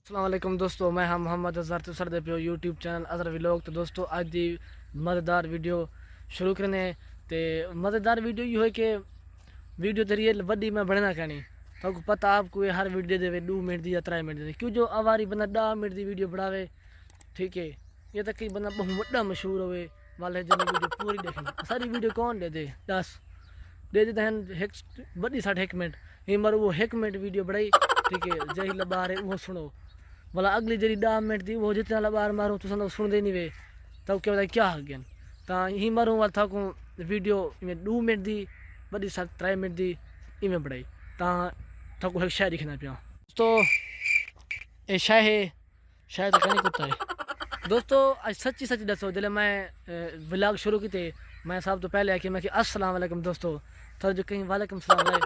अस्सलाम वालेकुम दोस्तों, मैं हम मोहम्मद अज़हर तुसर दे पियो यूट्यूब चैनल अज़हर व्लॉग। तो दोस्तों अज दी मज़ेदार वीडियो शुरू करने ते मज़ेदार वीडियो ये है कि वीडियो जरिए वड्डी मैं बढ़ना कहनी तो पता आपको ये हर वीडियो दे 2 मिनट दी या 3 मिनट दी क्यों जो आवारी बंदा 10 मिनट की वीडियो बढ़ावे। ठीक है, ये तो कई बंदा बहुत बड़ा मशहूर होवे वाले जन वीडियो पूरी देखे सारी वीडियो कौन दे दे 10 दे देते हैं बड़ी 1 मिनट ही मर वो 1 मिनट वीडियो बढ़ाई। ठीक है, जही लबार है वो सुनो भला अगली जरी 10 मिनट थी वो जितना लबार मारूँ तो सुनते नहीं वे तब क्या बताए क्या हगन ता ही मारूँ वाल था को वीडियो इमें 2 मिनट दी बड़ी 3 मिनट दी इमें बढ़ाई ता था को एक शायद दिखना पिया तो ये शायद तो कहने कुत्ता है। दोस्तों आज सच्ची दसो जल्द मैं व्लॉग शुरू की थे मैं सब तो पहले आके मैं कि अस्सलाम वालेकुम दोस्तों तो जो कहीं वालेकुम सलाम लाए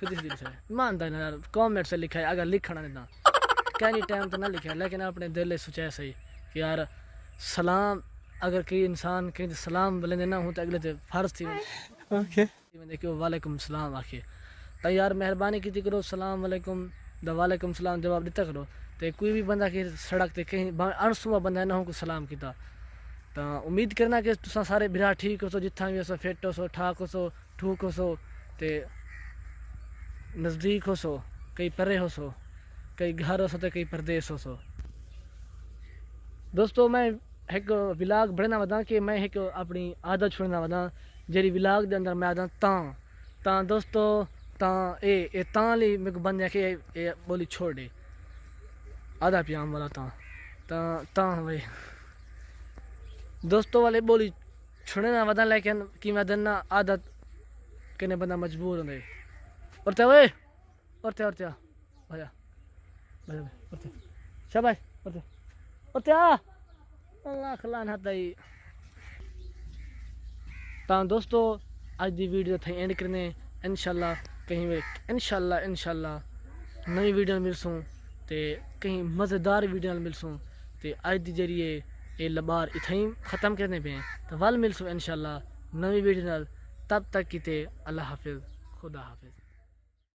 सीधी सीधी से मानता है यार कमेंट से लिखा है अगर लिखना नहीं ना कहनी टाइम तो ना लिखा लेकिन अपने दिल सोचा सही कि यार सलाम अगर कोई इंसान कहीं सलाम बोले ना हो तो अगले तो फर्ज थी ओके देखो वालेकुम सलाम आखे तो यार मेहरबानी की करो सलाम वालेकुम द वालेकुम सलाम जवाब देता करो तो कोई भी बंदा की सड़क ते कहीं अनसुआ बंदा ना हो को सलाम किया तो उम्मीद करना कि तुसा सारे बिरा ठीक हो सो जिथा भी हो फिट हो सो ठाक हो सो ठूक हो सो ते नज़दीक हो सो कई परे हो सो कई घर हो सो तो कई परदेस हो सो। दोस्तों मैं एक व्लॉग बढ़ना वदा कि मैं एक अपनी आदत छोड़ना वदा जी व्लॉग के अंदर मैं आदा ता दोस्तों ता ए ता ली मेरे को बंद के ए बोली छोड़ दे आधा प्याम वाला ता भाई दोस्तों वाले बोली छोड़ना वदा लेकिन कि मैं देना आदत कहने बंदा मजबूर हो गए और त्या भैया शाबाश अल्लाह खलान हाथाई ता दोस्तों आज दी वीडियो थे एंड करने इंशाल्लाह कहीं वे इंशाल्लाह नई वीडियो मिलसूँ ते कहीं मज़ेदार वीडियो मिलसूँ ते आज दी जरिए ये लबार इथाई ख़त्म करने पे तो वाल मिलसूँ इंशाल्लाह नई वीडियो तब तक की ते अल्लाह हाफिज़ खुदा हाफिज़।